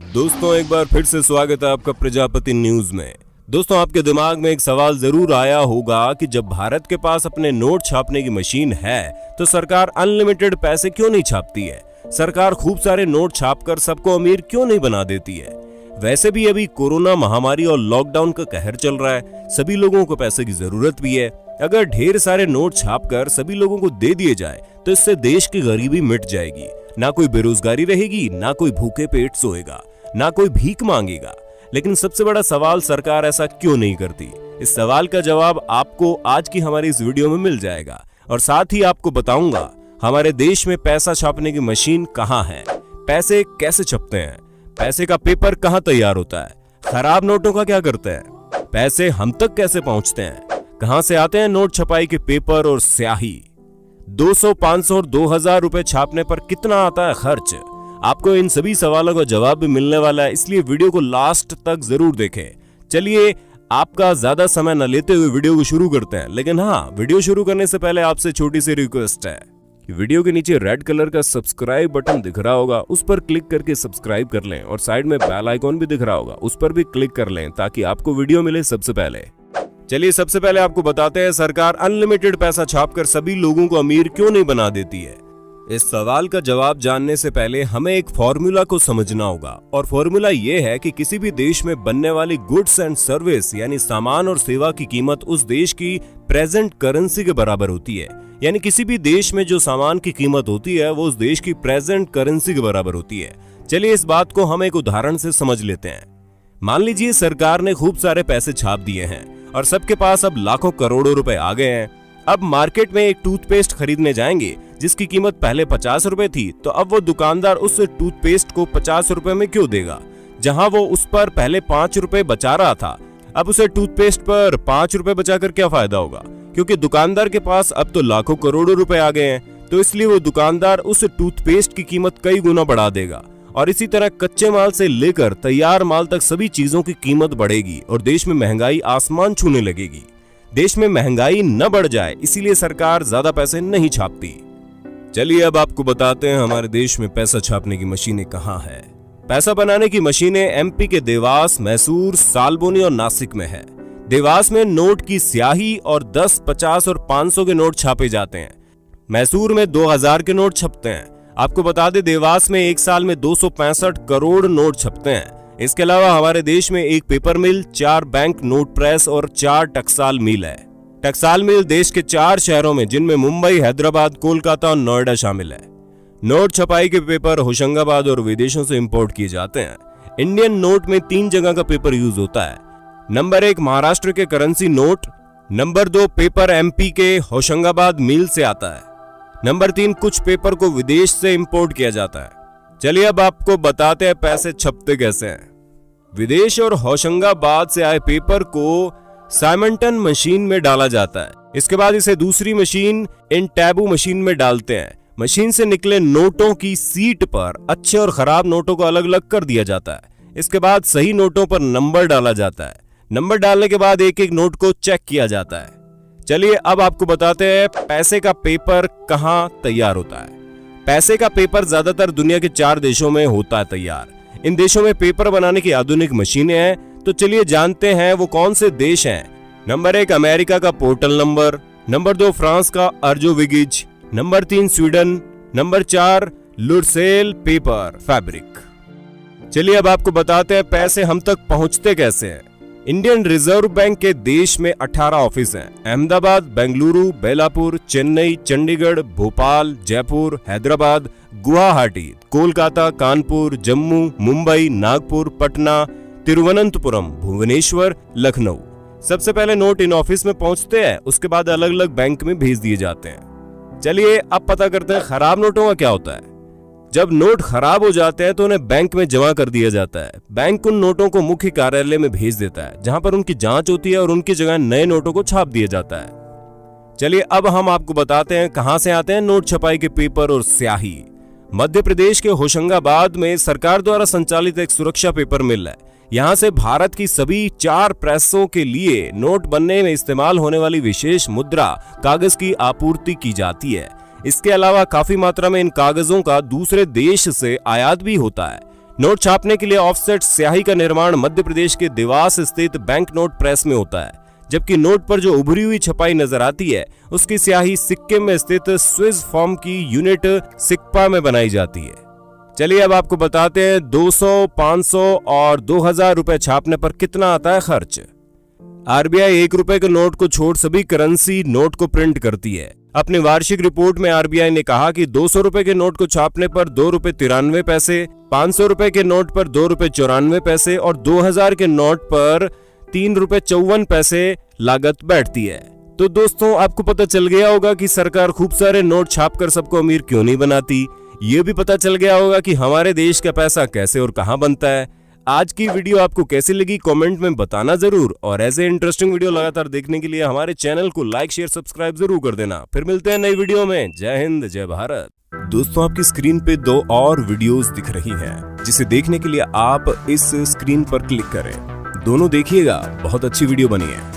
दोस्तों एक बार फिर से स्वागत है आपका प्रजापति न्यूज में। दोस्तों आपके दिमाग में एक सवाल जरूर आया होगा कि जब भारत के पास अपने नोट छापने की मशीन है तो सरकार अनलिमिटेड पैसे क्यों नहीं छापती है। सरकार खूब सारे नोट छापकर सबको अमीर क्यों नहीं बना देती है। वैसे भी अभी कोरोना महामारी और लॉकडाउन का कहर चल रहा है, सभी लोगों को पैसे की जरूरत भी है। अगर ढेर सारे नोट छापकर सभी लोगों को दे दिए जाए तो इससे देश की गरीबी मिट जाएगी। ना कोई बेरोजगारी रहेगी, ना कोई भूखे पेट सोएगा, ना कोई भीख मांगेगा। लेकिन सबसे बड़ा सवाल, सरकार ऐसा क्यों नहीं करती। इस सवाल का जवाब आपको आज की हमारी इस वीडियो में मिल जाएगा और साथ ही आपको बताऊंगा हमारे देश में पैसा छापने की मशीन कहां है, पैसे कैसे छपते हैं, पैसे का पेपर कहां तैयार होता है, खराब नोटों का क्या करते हैं, पैसे हम तक कैसे पहुंचते हैं, कहां से आते हैं नोट छपाई के पेपर और स्याही, 200, 500 और 2000 रुपए छापने पर कितना आता है खर्च। आपको इन सभी सवालों का जवाब भी मिलने वाला है, इसलिए वीडियो को लास्ट तक जरूर देखें। चलिए आपका ज्यादा समय न लेते हुए वीडियो को शुरू करते हैं। लेकिन हाँ, वीडियो शुरू करने से पहले आपसे छोटी सी रिक्वेस्ट है कि वीडियो के नीचे रेड कलर का सब्सक्राइब बटन दिख रहा होगा, उस पर क्लिक करके सब्सक्राइब कर लें और साइड में बेल आइकॉन भी दिख रहा होगा, उस पर भी क्लिक कर लें ताकि आपको वीडियो मिले सबसे पहले। चलिए सबसे पहले आपको बताते हैं सरकार अनलिमिटेड पैसा छापकर सभी लोगों को अमीर क्यों नहीं बना देती है। इस सवाल का जवाब जानने से पहले हमें एक फॉर्मूला को समझना होगा और फॉर्मूला ये है कि किसी भी देश में बनने वाली गुड्स एंड सर्विस यानी सामान और सेवा की कीमत उस देश की प्रेजेंट करेंसी के बराबर होती है। यानी किसी भी देश में जो सामान की कीमत होती है वो उस देश की प्रेजेंट करेंसी के बराबर होती है। चलिए इस बात को हम एक उदाहरण से समझ लेते हैं। मान लीजिए सरकार ने खूब सारे पैसे छाप दिए हैं और सबके पास अब लाखों करोड़ों रुपए आ गए हैं। अब मार्केट में एक टूथपेस्ट खरीदने जाएंगे जिसकी कीमत पहले 50 रुपए थी, तो अब वो दुकानदार उस टूथपेस्ट को 50 रुपए में क्यों देगा, जहां वो उस पर पहले 5 रुपए बचा रहा था। अब उसे टूथपेस्ट पर 5 रुपए बचाकर क्या फायदा होगा, क्योंकि दुकानदार के पास अब तो लाखों करोड़ों रुपए आ गए हैं। तो इसलिए वो दुकानदार उस टूथपेस्ट की कीमत कई गुना बढ़ा देगा और इसी तरह कच्चे माल से लेकर तैयार माल तक सभी चीजों की कीमत बढ़ेगी और देश में महंगाई आसमान छूने लगेगी। देश में महंगाई न बढ़ जाए इसीलिए सरकार ज्यादा पैसे नहीं छापती। चलिए अब आपको बताते हैं हमारे देश में पैसा छापने की मशीनें कहां है। पैसा बनाने की मशीनें एमपी के देवास, मैसूर, सालबोनी और नासिक में है। देवास में नोट की स्याही और 10, 50 और 500 के नोट छापे जाते हैं। मैसूर में 2000 के नोट छपते हैं। आपको बता दें देवास में एक साल में 265 करोड़ नोट छपते हैं। इसके अलावा हमारे देश में एक पेपर मिल, 4 बैंक नोट प्रेस और 4 टकसाल मिल है। टकसाल मिल देश के 4 शहरों में जिनमें मुंबई, हैदराबाद, कोलकाता और नोएडा शामिल है। नोट छपाई के पेपर होशंगाबाद और विदेशों से इंपोर्ट किए जाते हैं। इंडियन नोट में 3 जगह का पेपर यूज होता है। नंबर 1 महाराष्ट्र के currency note, number 2 paper MP के होशंगाबाद मिल से आता है, नंबर 3 कुछ पेपर को विदेश से इंपोर्ट किया जाता है। चलिए अब आपको बताते हैं पैसे छपते कैसे हैं। विदेश और होशंगाबाद से आए पेपर को साइमल्टन मशीन में डाला जाता है। इसके बाद इसे दूसरी मशीन इन टैबू मशीन में डालते हैं। मशीन से निकले नोटों की सीट पर अच्छे और खराब नोटों को अलग अलग कर दिया जाता है। इसके बाद सही नोटों पर नंबर डाला जाता है। नंबर डालने के बाद एक एक नोट को चेक किया जाता है। चलिए अब आपको बताते हैं पैसे का पेपर कहां तैयार होता है। पैसे का पेपर ज्यादातर दुनिया के 4 देशों में होता है तैयार। इन देशों में पेपर बनाने की आधुनिक मशीनें हैं, तो चलिए जानते हैं वो कौन से देश हैं। नंबर 1 अमेरिका का पोर्टल नंबर, नंबर 2 फ्रांस का अर्जोविगिज, नंबर 3 स्वीडन, नंबर 4 लुरसेल पेपर फैब्रिक। चलिए अब आपको बताते हैं पैसे हम तक पहुंचते कैसे हैं। इंडियन रिजर्व बैंक के देश में 18 ऑफिस हैं। अहमदाबाद, बेंगलुरु, बेलापुर, चेन्नई, चंडीगढ़, भोपाल, जयपुर, हैदराबाद, गुवाहाटी, कोलकाता, कानपुर, जम्मू, मुंबई, नागपुर, पटना, तिरुवनंतपुरम, भुवनेश्वर, लखनऊ। सबसे पहले नोट इन ऑफिस में पहुंचते हैं, उसके बाद अलग अलग बैंक में भेज दिए जाते हैं। चलिए अब पता करते हैं खराब नोटों का क्या होता है। जब नोट खराब हो जाते हैं तो उन्हें बैंक में जमा कर दिया जाता है। बैंक उन नोटों को मुख्य कार्यालय में भेज देता है जहां पर उनकी जांच होती है और उनकी जगह नए नोटों को छाप दिया जाता है। चलिए अब हम आपको बताते हैं कहां से आते हैं नोट छपाई के पेपर और स्याही। मध्य प्रदेश के होशंगाबाद में सरकार द्वारा संचालित एक सुरक्षा पेपर मिल है। यहाँ से भारत की सभी 4 प्रेसों के लिए नोट बनने में इस्तेमाल होने वाली विशेष मुद्रा कागज की आपूर्ति की जाती है। इसके अलावा काफी मात्रा में इन कागजों का दूसरे देश से आयात भी होता है। नोट छापने के लिए ऑफसेट स्याही का निर्माण मध्य प्रदेश के देवास स्थित बैंक नोट प्रेस में होता है, जबकि नोट पर जो उभरी हुई छपाई नजर आती है उसकी स्याही सिक्किम में स्थित स्विस फॉर्म की यूनिट सिक्पा में बनाई जाती है। चलिए अब आपको बताते हैं 200, 500 और 2000 रुपए छापने पर कितना आता है खर्च। आरबीआई 1 रुपए के नोट को छोड़ सभी करेंसी नोट को प्रिंट करती है। अपनी वार्षिक रिपोर्ट में आरबीआई ने कहा कि 200 रुपए के नोट को छापने पर 2 रुपए 93 पैसे, 500 रुपए के नोट पर 2 रुपए 94 पैसे और 2000 के नोट पर 3 रुपए 54 पैसे लागत बैठती है। तो दोस्तों आपको पता चल गया होगा कि सरकार खूब सारे नोट छापकर सबको अमीर क्यों नहीं बनाती। ये भी पता चल गया होगा कि हमारे देश का पैसा कैसे और कहां बनता है। आज की वीडियो आपको कैसी लगी कमेंट में बताना जरूर, और ऐसे इंटरेस्टिंग वीडियो लगातार देखने के लिए हमारे चैनल को लाइक शेयर सब्सक्राइब जरूर कर देना। फिर मिलते हैं नई वीडियो में। जय हिंद, जय भारत। दोस्तों आपकी स्क्रीन पे 2 और वीडियोस दिख रही हैं, जिसे देखने के लिए आप इस स्क्रीन पर क्लिक करें। दोनों देखिएगा, बहुत अच्छी वीडियो बनी है।